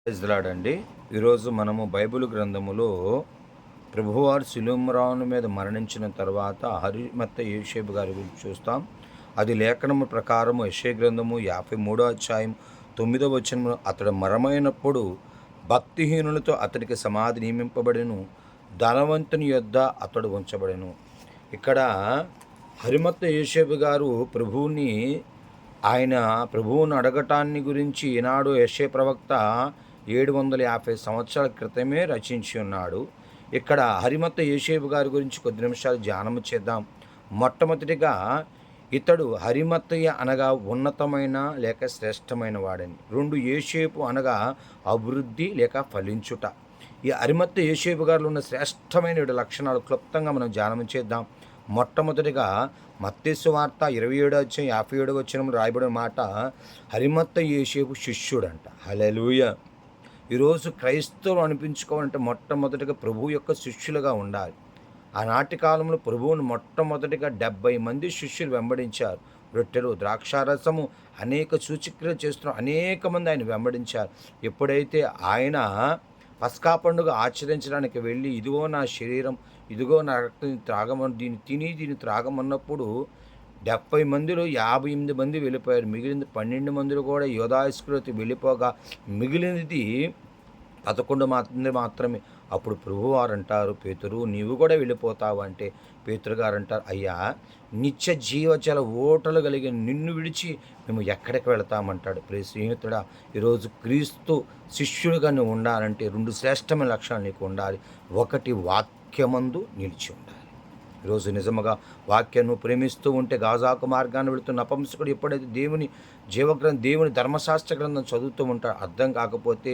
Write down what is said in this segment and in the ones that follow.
ప్రైజ్లాడండి. ఈరోజు మనము బైబిల్ గ్రంథములో ప్రభువారు శిలువ మీద మరణించిన తర్వాత హరిమత్త యోసేపు గారి గురించి చూస్తాం. అది లేఖనము ప్రకారము యెషయా గ్రంథము 53వ అధ్యాయం 9వ వచనములో అతడు మరమైనప్పుడు భక్తిహీనులతో అతడికి సమాధి నియమింపబడెను, ధనవంతుని యొద్ద అతడు ఉంచబడెను. ఇక్కడ హరిమత్త యోసేపు గారు ప్రభువుని అడగటాన్ని గురించి ఈనాడు యెషయా ప్రవక్త 750 సంవత్సరాల క్రితమే రచించి ఉన్నాడు. ఇక్కడ హరిమత్త యోసేపు గారి గురించి కొద్ది నిమిషాలు ధ్యానం చేద్దాం. మొట్టమొదటిగా ఇతడు హరిమత్తయ్య అనగా ఉన్నతమైన లేక శ్రేష్టమైన వాడని, 2 యోసేపు అనగా అభివృద్ధి లేక ఫలించుట. ఈ హరిమత్త యోసేపు గారిలో ఉన్న శ్రేష్టమైన 7 లక్షణాలు క్లుప్తంగా మనం ధ్యానం చేద్దాం. మొట్టమొదటిగా మత్తయి సువార్త 27వ అధ్యాయం 57వ వచనంలో రాయబడిన మాట, హరిమత్త యోసేపు శిష్యుడంట. హల్లెలూయా. ఈరోజు క్రైస్తవులు అనిపించుకోవాలంటే మొట్టమొదటిగా ప్రభువు యొక్క శిష్యులుగా ఉండాలి. ఆనాటి కాలంలో ప్రభువును మొట్టమొదటిగా 70 మంది శిష్యులు వెంబడించారు. రొట్టెలు, ద్రాక్షారసము, అనేక సూచక్రియలు చేస్తున్న అనేక మంది ఆయన వెంబడించారు. ఎప్పుడైతే ఆయన పస్కా పండుగ ఆచరించడానికి వెళ్ళి, ఇదిగో నా శరీరం, ఇదిగో నా రక్తం, దీన్ని త్రాగమన్నప్పుడు 70 మందిలో 58 మంది వెళ్ళిపోయారు. మిగిలిన 12 మందిలో కూడా యోధా ఇస్కరియోతు వెళ్ళిపోగా మిగిలినది 11 మంది మాత్రమే. అప్పుడు ప్రభువారు అంటారు, పేతురు నీవు కూడా వెళ్ళిపోతావు అంటే, పేతురు గారు అంటారు, అయ్యా నిత్య జీవజల ఓటలు కలిగిన నిన్ను విడిచి మేము ఎక్కడికి వెళతామంటాడు. ప్రియ స్నేహితుడా, ఈరోజు క్రీస్తు శిష్యుడిగా నువ్వు ఉండాలంటే 2 శ్రేష్టమైన లక్షణాలు నీకు ఉండాలి. ఒకటి, వాక్యమందు నిలిచి ఉండాలి. ఈరోజు నిజముగా వాక్యాన్ని ప్రేమిస్తూ ఉంటే గాజాకు మార్గాన్ని వెళుతున్న నపంసకుడు ఎప్పుడైతే దేవుని ధర్మశాస్త్ర గ్రంథం చదువుతూ ఉంటాడు, అర్థం కాకపోతే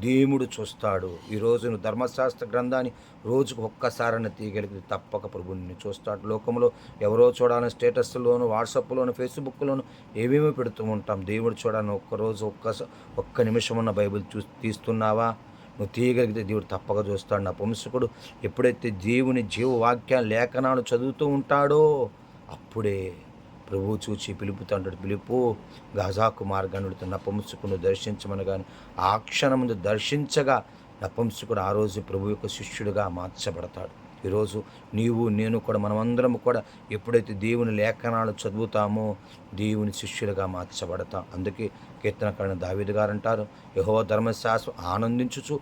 దేవుడు చూస్తాడు. ఈరోజు నువ్వు ధర్మశాస్త్ర గ్రంథాన్ని రోజుకు ఒక్కసారైనా తీయగలిగితే తప్పక ప్రభుని చూస్తాడు. లోకంలో ఎవరో చూడాలని స్టేటస్లోను, వాట్సాప్లోను, ఫేస్బుక్లోను ఏమేమి పెడుతూ ఉంటాం. దేవుడు చూడాలని ఒక్క నిమిషం ఉన్న బైబిల్ తీస్తున్నావా? నువ్వు తీయగలిగితే దేవుడు తప్పక చూస్తాడు. నా పంసకుడు ఎప్పుడైతే దేవుని జీవవాక్య లేఖనాలు చదువుతూ ఉంటాడో అప్పుడే ప్రభువు చూచి పిలుపుతాడు, పిలుపు గాజాకు మార్గాన్ని వెళుతున్న నపుంసకుని దర్శించమని. కానీ ఆ క్షణం ముందు దర్శించగా నపుంసకుడు ఆ రోజు ప్రభు యొక్క శిష్యుడిగా మార్చబడతాడు. ఈరోజు నీవు నేను కూడా, మనమందరం కూడా ఎప్పుడైతే దేవుని లేఖనాలు చదువుతామో దేవుని శిష్యులుగా మార్చబడతాం. అందుకే కీర్తనకారుడు దావీదు గారు అంటారు, యెహోవా ధర్మశాస్త్రం ఆనందించుచు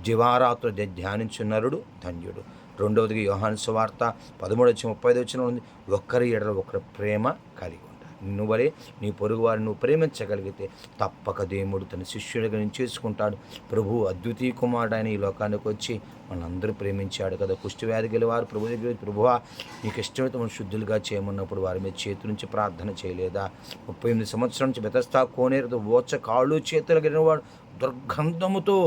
దివారాత్రులు ధ్యానించు నరుడు ధన్యుడు. రెండవదిగా యోహాను సువార్త 13:35 ఉంది, ఒక్కరి ఎడల ఒకరి ప్రేమ కలిగి ఉంటారు. నిన్ను వలె నీ పొరుగు వారిని నువ్వు ప్రేమించగలిగితే తప్పక దేవుడు తన శిష్యుడిగా నేను చేసుకుంటాడు. ప్రభు అద్వితీయ కుమారుడు ఆయన ఈ లోకానికి వచ్చి మనందరూ ప్రేమించాడు కదా. కుష్టి వ్యాధి గెలివారు ప్రభు దగ్గర, ప్రభువా నీకు ఇష్టమైతే మనం శుద్ధులుగా చేయమన్నప్పుడు వారి మీద చేతుల నుంచి ప్రార్థన చేయలేదా? 38 సంవత్సరాల నుంచి బెతస్తా కోనేరుతో ఓచ కాళ్ళు చేతులు గెలినవాడు దుర్గంధముతో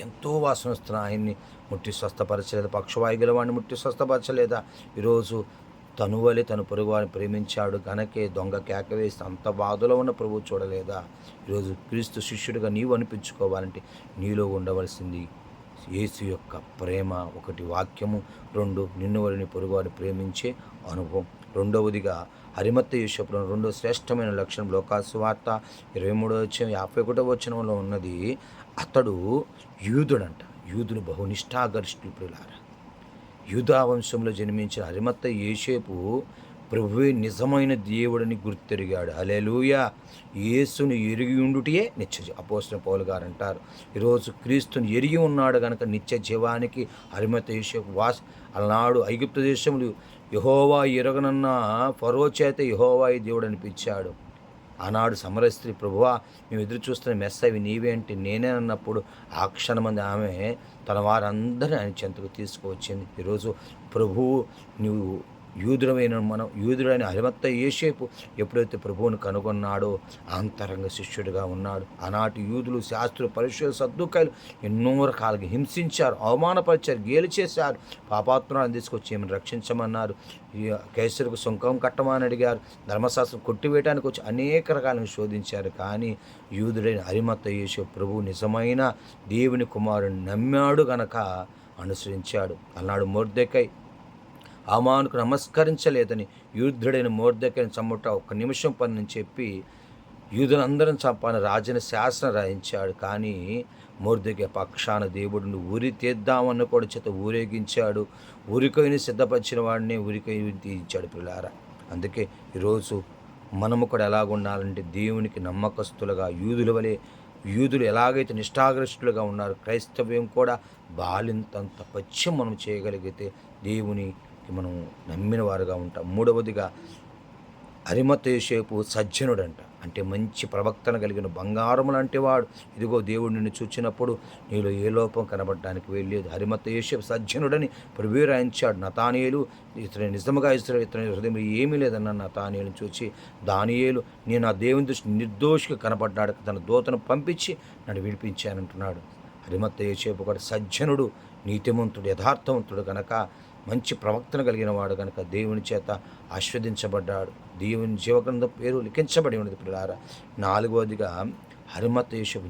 ఎంతో వాసన వస్తున్న ఆయన్ని ముట్టి స్వస్థపరచలేదా? పక్షవాయు గెలవాడిని ముట్టి స్వస్థపరచలేదా? ఈరోజు తనువలే తన పొరుగువారిని ప్రేమించాడు గనకే దొంగ కేక వేసి అంత బాధలో ఉన్న ప్రభువు చూడలేదా? ఈరోజు క్రీస్తు శిష్యుడిగా నీవు అనిపించుకోవాలంటే నీలో ఉండవలసింది యేసు యొక్క ప్రేమ. ఒకటి, వాక్యము. 2, నిన్ను వలని పొరుగువారిని ప్రేమించే అనుభవం. రెండవదిగా హరిమత్త యోసేపులో 2 శ్రేష్టమైన లక్షణం లోకాసు వార్త 23వ అధ్యాయం 51వ వచనంలో ఉన్నది, అతడు యూదుడంట. యూదులు బహునిష్ఠాగరిష్ఠులు. ప్రియులారా, యూదా వంశంలో జన్మించిన హరిమత్త యోసేపు ప్రభువే నిజమైన దేవుడిని గుర్తెరిగాడు. హల్లెలూయా. యేసుని ఎరిగి ఉండుటే నిత్య అపోస్తలుడైన పౌలు గారు అంటారు, ఈరోజు క్రీస్తుని ఎరిగి ఉన్నాడు కనుక నిత్య జీవానికి హరిమత్త యోసేపు అలనాడు ఐగుప్తు దేశంలో యెహోవా ఎరగనన్న ఫరో చేత యెహోవా దేవుడు అనిపించాడు. ఆనాడు సమరయ స్త్రీ, ప్రభువా మేము ఎదురు చూస్తున్న మెస్సవి నీవే అంటే నేనే అన్నప్పుడు ఆ క్షణమంది ఆమె తన వారందరినీ ఆయన చెంతకు తీసుకువచ్చింది. ఈరోజు ప్రభువు నువ్వు యూదుడైన హరిమత్త యోసేపు ఎప్పుడైతే ప్రభువును కనుగొన్నాడో అంతరంగ శిష్యుడిగా ఉన్నాడు. ఆనాటి యూదులు, శాస్త్రులు, పరిశుద్ధులు, సద్దుకాయలు ఎన్నో రకాలుగా హింసించారు, అవమానపరిచారు, గేలి చేశారు. పాపాత్ములను తీసుకొచ్చి ఏమని రక్షించమన్నారు. కైసరుకు సుంకం కట్టమని అడిగారు. ధర్మశాస్త్రం కొట్టివేయడానికి వచ్చి అనేక రకాలను శోధించారు. కానీ యూదుడైన హరిమత్త యోసేపు ప్రభువు నిజమైన దేవుని కుమారుని నమ్మాడు గనక అనుసరించాడు. అన్నాడు మొర్దెకై హామానుకు నమస్కరించలేదని యూదుడైన మొర్దెకైని చంపుట 1 నిమిషం పని అని చెప్పి యూదులందరం చంపాలని రాజుని శాసనం రాయించాడు. కానీ మొర్దెకై పక్షాన దేవుడు నువ్వు ఉరి తీద్దామన్న కూడా చేత ఊరేగించాడు. ఉరికొయ్యని సిద్ధపరిచిన వాడిని ఉరికొయ్యి తీయించాడు పిల్లారా. అందుకే ఈరోజు మనము కూడా ఎలాగుండాలంటే దేవునికి నమ్మకస్తులుగా యూదులు ఎలాగైతే నిష్ఠాగరిష్ఠులుగా ఉన్నారు, క్రైస్తవ్యం కూడా బాలింతంత పచ్చిం మనం చేయగలిగితే దేవునికి మనం నమ్మిన వారుగా ఉంటాం. మూడవదిగా అరిమతయి యోసేపు సజ్జనుడంట, అంటే మంచి ప్రవక్తన కలిగిన బంగారం లాంటి వాడు. ఇదిగో దేవుడు నిన్ను చూచినప్పుడు నీలో ఏ లోపం కనబడడానికి వెళ్ళలేదు. అరిమతయి యోసేపు సజ్జనుడని ప్రభువు రాయించాడు. నతానియేలు ఇతని నిజముగా ఇతని హృదయం ఏమీ లేదన్న నతానియేలుని చూచి దానియేలు నేను ఆ దేవుని దృష్టి నిర్దోషిగా కనబడ్డాడు, తన దూతను పంపించి నన్ను విడిపించానంటున్నాడు. అరిమతయి యోసేపు కూడా సజ్జనుడు, నీతిమంతుడు, యథార్థవంతుడు కనుక మంచి ప్రవక్తన కలిగిన వాడు కనుక దేవుని చేత ఆస్వాదించబడ్డాడు. దేవుని జీవగ్రంథం పేరు లిఖించబడి ఉన్నది పిల్లారా. నాలుగవదిగా అరిమతయి యోసేపు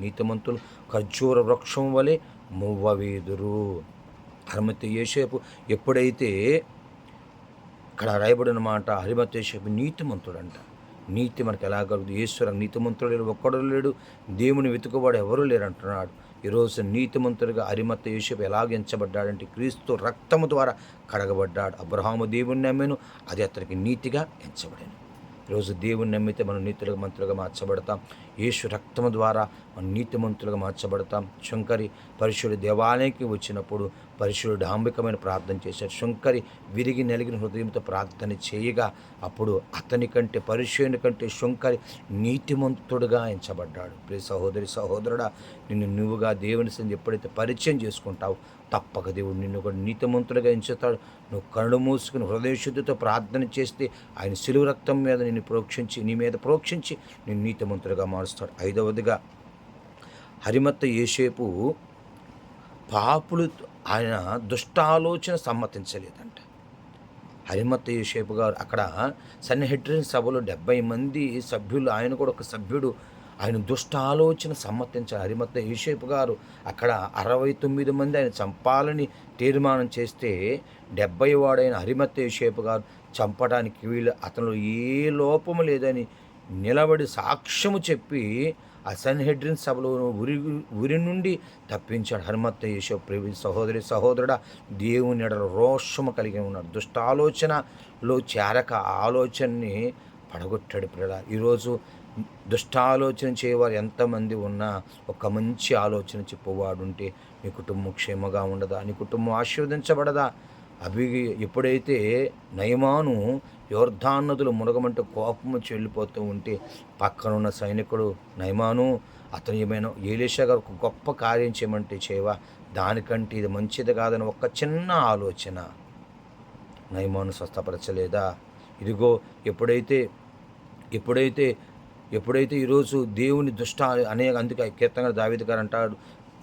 నీతిమంతులు ఖర్జూర వృక్షం వలె మువ్వవీదురు. అరిమతయి యోసేపు ఎప్పుడైతే ఇక్కడ రాయబడిన మాట, అరిమతయి యోసేపు నీతిమంతుడంట. నీతి మనకు ఎలా కలుగుతుంది? ఈశ్వరం నీతిమంతుడు లేడు, ఒక్కడు లేడు, దేవుని వెతుకువాడు ఎవరూ లేరు అంటున్నాడు. ఈరోజు నీతిమంతుడిగా అరిమతయి యోసేపు ఎలాగ ఎంచబడ్డాడంటే క్రీస్తు రక్తము ద్వారా కడగబడ్డాడు. అబ్రహాము దేవుని నమ్మెను, అది అతనికి నీతిగా ఎంచబడింది. ఈరోజు దేవుని నమ్మితే మనం నీతులుగా మంత్రులుగా మార్చబడతాం. యేసు రక్తము ద్వారా మనం నీతిమంతులుగా మార్చబడతాం. శంకరి పరిశుద్ధుడు దేవాలయానికి వచ్చినప్పుడు పరిశుద్ధుడు డాంబికమైన ప్రార్థన చేశాడు. శంకరి విరిగి నలిగిన హృదయంతో ప్రార్థన చేయగా అప్పుడు అతని కంటే పరిశుద్ధుని కంటే శంకరి నీతిమంతుడుగా ఎంచబడ్డాడు. ప్రియ సహోదరుడా, నిన్ను నువ్వుగా దేవుని సంది ఎప్పుడైతే పరిచయం చేసుకుంటావు తప్పక దేవుడు నిన్ను కూడా నీతిమంతుడిగా ఎంచుతాడు. నువ్వు కళ్ళు మూసుకుని హృదయశుద్ధితో ప్రార్థన చేస్తే ఆయన శిలువ రక్తం మీద నీ మీద ప్రోక్షించి నేను నీతిమంతుడిగా మారుస్తాడు. ఐదవదిగా అరిమతయి యోసేపు పాపులు ఆయన దుష్టాలోచన సమ్మతించలేదంట. అరిమతయి యోసేపు గారు అక్కడ సన్హెడ్రిన్ సభలో 70 మంది సభ్యులు, ఆయన కూడా ఒక సభ్యుడు, ఆయన దుష్టాలోచన సమ్మతించారు. అరిమతయి యోసేపు గారు అక్కడ 69 మంది ఆయన చంపాలని తీర్మానం చేస్తే 70 వాడైన అరిమతయి యోసేపు గారు చంపడానికి వీళ్ళు అతనిలో ఏ లోపము లేదని నిలబడి సాక్ష్యము చెప్పి ఆ సన్హెడ్రిన్ సభలో ఉరి నుండి తప్పించాడు. అరిమతయి యోసేపు సహోదరుడా, దేవుని ఎడల రోషము కలిగి ఉన్నాడు. దుష్టాలోచనలో చేరక ఆలోచనని పడగొట్టాడు. పిల్లల ఈరోజు దుష్టాలోచన చేయవారు ఎంతమంది ఉన్నా ఒక మంచి ఆలోచన చెప్పువాడుంటే నీ కుటుంబం క్షేమగా ఉండదా? నీ కుటుంబం ఆశీర్వదించబడదా? ఎప్పుడైతే నయమాను యోర్దాను నదులు మునగమంటూ కోపము చెల్లిపోతూ ఉంటే పక్కనున్న సైనికుడు నయమాను అతను ఏమైనా ఏలీషా గారు ఒక గొప్ప కార్యం చేయమంటే చేయవా, దానికంటే ఇది మంచిది కాదని ఒక చిన్న ఆలోచన నయమాను స్వస్థపరచలేదా? ఇదిగో ఎప్పుడైతే ఈరోజు దేవుని అందుకే కీర్తన దావీదు గారు అంటాడు,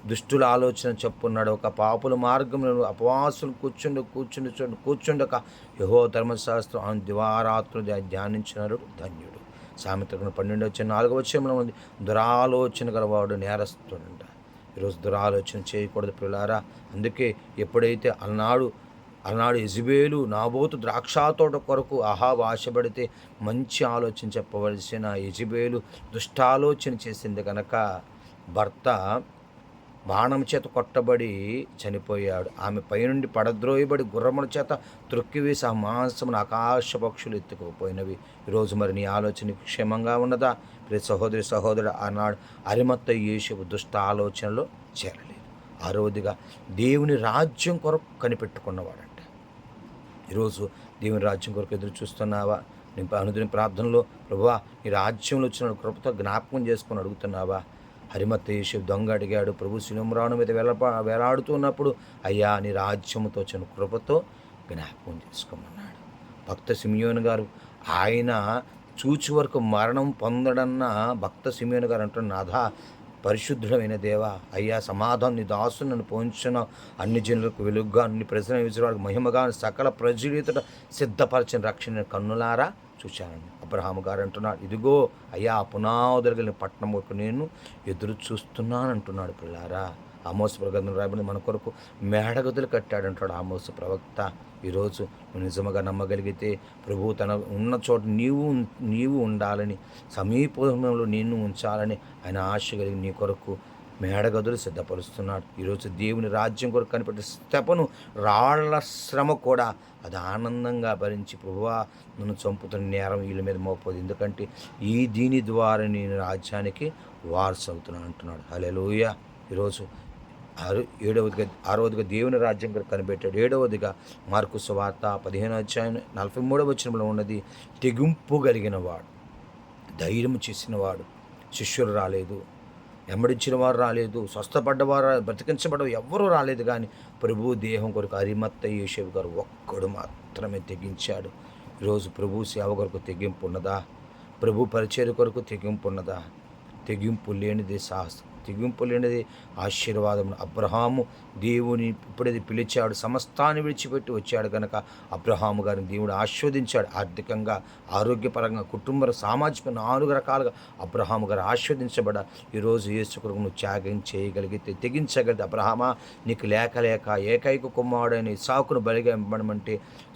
దుష్టుల ఆలోచన చెప్పున్నాడు ఒక పాపుల మార్గంలో అపవాసులు కూర్చుండక యెహోవా ధర్మశాస్త్రం దివారాత్రులు ధ్యానించినాడు ధన్యుడు. సామెతలు 12:4 ఉంది, దురాలోచన గలవాడు నేరస్తుడంట. ఈరోజు దురాలోచన చేయకూడదు పిల్లారా. అందుకే ఎప్పుడైతే అలనాడు యెజెబెలు నాబోతు ద్రాక్షతోట కొరకు అహాబు ఆశపడితే మంచి ఆలోచన చెప్పవలసిన యెజెబెలు దుష్టాలోచన చేసింది కనుక భర్త బాణం చేత కొట్టబడి చనిపోయాడు. ఆమె పైనుండి పడద్రోయబడి గుర్రముల చేత త్రొక్కివేసి ఆ మాంసమును ఆకాశ పక్షులు ఎత్తుకుపోయినవి. ఈరోజు మరి నీ ఆలోచన క్షేమంగా ఉన్నదా? ప్రియ సహోదరుడు, ఆనాడు అరిమతయి యోసేపు దుష్ట ఆలోచనలో చేరలేదు. ఆరవదిగా దేవుని రాజ్యం కొరకు కనిపెట్టుకున్నవాడంట. ఈరోజు దేవుని రాజ్యం కొరకు ఎదురు చూస్తున్నావా? నీ అనుదిన ప్రార్థనలో ప్రభువా నీ రాజ్యంలో వచ్చిన కృపతో జ్ఞాపకం చేసుకొని అడుగుతున్నావా? అరిమతయి యోసేపు దొంగ అడిగాడు, ప్రభు శిలువ మీద వేలాడుతున్నప్పుడు అయ్యా నీ రాజ్యముతో వచ్చిన కృపతో జ్ఞాపకం చేసుకోమన్నాడు. భక్త సిమియోను గారు ఆయన చూచి వరకు మరణం పొందడన్న భక్త సిమియోను గారు అంటున్న నాథా పరిశుద్ధుడమైన దేవా, అయ్యా సమాధానం నీ దాసుని నన్ను పోంచిన అన్ని జనులకు వెలుగుగా అన్ని ప్రజల విజయవాడికి మహిమగా సకల ప్రజలతో సిద్ధపరిచిన రక్షణ కన్నులారా చూశానండి. అబ్రహాము గారు అంటున్నాడు, ఇదిగో అయ్యా పునాదులు కలిగిన పట్టణం వరకు నేను ఎదురు చూస్తున్నాను అంటున్నాడు. పిల్లారా ఆమోసు ప్రగ్రంథం రాయబడి మన కొరకు మేడగదులు కట్టాడంటాడు ఆమోసు ప్రవక్త. ఈరోజు నువ్వు నిజముగా నమ్మగలిగితే ప్రభువు తన ఉన్న చోట నీవు ఉండాలని, సమీపంలో నిన్ను ఉంచాలని ఆయన ఆశ కలిగి నీ కొరకు మేడగదులు సిద్ధపరుస్తున్నాడు. ఈరోజు దేవుని రాజ్యం కొరకు కనిపెట్టే స్తెపను రాళ్ల శ్రమ కూడా అది ఆనందంగా భరించి, ప్రభువా నన్ను చంపుతున్న నేరం వీళ్ళ మీద మోపదు, ఎందుకంటే దీని ద్వారా నేను రాజ్యానికి వారసు అవుతున్నాను అంటున్నాడు. హల్లెలూయా. ఈరోజు ఆరవదిగా దేవుని రాజ్యం కనిపెట్టాడు. 7వదిగా మార్కు సువార్త 15:43 ఉన్నది, తెగింపు కలిగిన వాడు, ధైర్యం చేసిన వాడు. శిష్యులు రాలేదు, వెంబడించిన వారు రాలేదు, స్వస్థపడ్డవారు బ్రతికించబడ్డ ఎవ్వరూ రాలేదు, కానీ ప్రభు దేహం కొరకు అరిమత్తయి యోసేపు గారు ఒక్కడు మాత్రమే తెగించాడు. ఈరోజు ప్రభు సేవ కొరకు తెగింపు ఉన్నదా? ప్రభు పరిచర్య కొరకు తెగింపు ఉన్నదా? తెగింపు లేనిది సాహసం, తెగింపు లేనిది ఆశీర్వాదం. అబ్రహాము దేవుని ఇప్పుడైతే పిలిచాడు, సమస్తాన్ని విడిచిపెట్టి వచ్చాడు కనుక అబ్రహాము గారిని దేవుడు ఆశీర్వదించాడు. ఆర్థికంగా, ఆరోగ్యపరంగా, కుటుంబ, సామాజిక 4 రకాలుగా అబ్రహాము గారు ఆశీర్వదించబడ. ఈరోజు యేసు కొరకు నువ్వు త్యాగం చేయగలిగితే, తెగించగలిగితే, అబ్రహామా నీకు లేక ఏకైక కుమారుడైన ఇస్సాకును బలిగా ఇవ్వడమంటే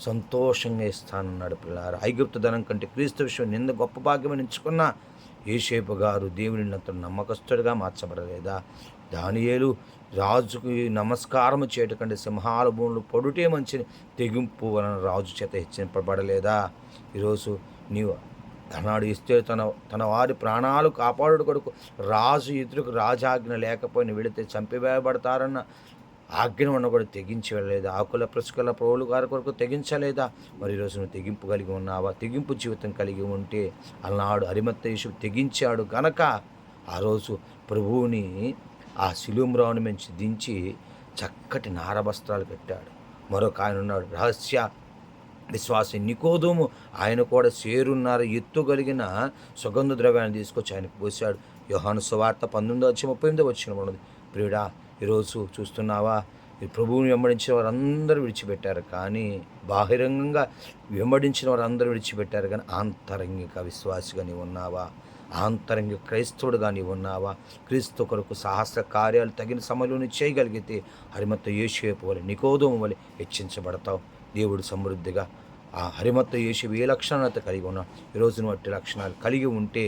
సంతోషంగా ఇస్తానన్నాడు. పిల్లారా, ఐగుప్తు ధనం కంటే క్రీస్తు విషయం నింద గొప్ప భాగ్యమని ఎంచుకున్నా యోసేపు గారు దేవుని అతను నమ్మకస్తుడిగా మార్చబడలేదా? దానియేలు రాజుకు నమస్కారం చేయటం కంటే సింహాల భూములు పడుటే మంచిని తెగింపు వలన రాజు చేత హెచ్చింపబడలేదా? ఈరోజు నీవు అన్నాడు, ఇస్తే తన వారి ప్రాణాలు కాపాడు కొరకు రాజు ఎదురుకు రాజాజ్ఞ లేకపోయిన వెళితే చంపివేయబడతారన్న ఆజ్ఞ ఉన్న కూడా తెగించి వెళ్ళలేదా? ఆకుల ప్రసుకల పౌలు గారి కొరకు తెగించలేదా? మరి ఈరోజు నువ్వు తెగింపు కలిగి ఉన్నావా? తెగింపు జీవితం కలిగి ఉంటే, అలనాడు అరిమత్తయి యేసు తెగించాడు గనక ఆ రోజు ప్రభువుని ఆ శిలువరావుని మంచి దించి చక్కటి నారవస్త్రాలు పెట్టాడు. మరొక ఆయన ఉన్నాడు, రహస్య విశ్వాసి నికోదేము, ఆయన కూడా సేరున్నర ఎత్తు కలిగిన సుగంధ ద్రవ్యాన్ని తీసుకొచ్చి ఆయనకు పోశాడు. యోహాను సువార్త 19:38 ఉన్నది. ప్రియుడా, ఈరోజు చూస్తున్నావా? ఈ ప్రభువుని వెంబడించిన వారందరూ విడిచిపెట్టారు, కానీ బాహిరంగంగా వెంబడించిన వారందరూ విడిచిపెట్టారు, కానీ ఆంతరంగిక విశ్వాసిగా నీవు ఉన్నావా? ఆంతరంగిక క్రైస్తవుడుగా నీవు ఉన్నావా? క్రీస్తు కొరకు సాహస కార్యాలు తగిన సమయంలో చేయగలిగితే అరిమత్తయి యోసేపు వలె, నికోదేము వలె హెచ్చించబడతావు. దేవుడు సమృద్ధిగా ఆ అరిమత్తయి యోసేపు ఏ లక్షణాలతో కలిగి ఉన్నాడు, ఈరోజు నువ్వు అట్టి లక్షణాలు కలిగి ఉంటే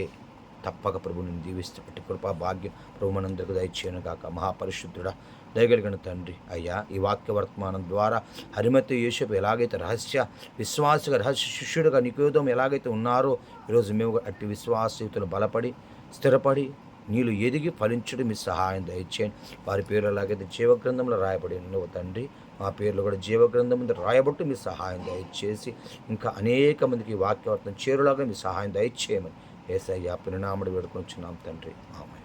తప్పక ప్రభుని దీవిస్తూ పట్టి కృపా భాగ్యం ప్రభు మనందరికీ దయచేయను గాక. మహాపరిశుద్ధుడా, దయగలిగిన తండ్రి, అయ్యా ఈ వాక్య వర్తమానం ద్వారా అరిమత్తయి యోసేపు ఎలాగైతే రహస్య విశ్వాసగా, రహస్య శిష్యుడిగా నికోదేము ఎలాగైతే ఉన్నారో, ఈరోజు మేము అట్టి విశ్వాసయుతులు బలపడి స్థిరపడి నీళ్ళు ఎదిగి ఫలించుడు మీ సహాయం దయచేయండి. వారి పేర్లు ఎలాగైతే జీవగ్రంథంలో రాయబడి నువ్వు తండ్రి, మా పేర్లు కూడా జీవగ్రంథం మీద రాయబట్టు మీ సహాయం దయచేసి ఇంకా అనేక మందికి వాక్యవర్తం చేరులాగా మీ సహాయం దయచేయమని యేసయ్య పరిణాముడు వేడుకొంచున్నాం తండ్రి. ఆమేన్.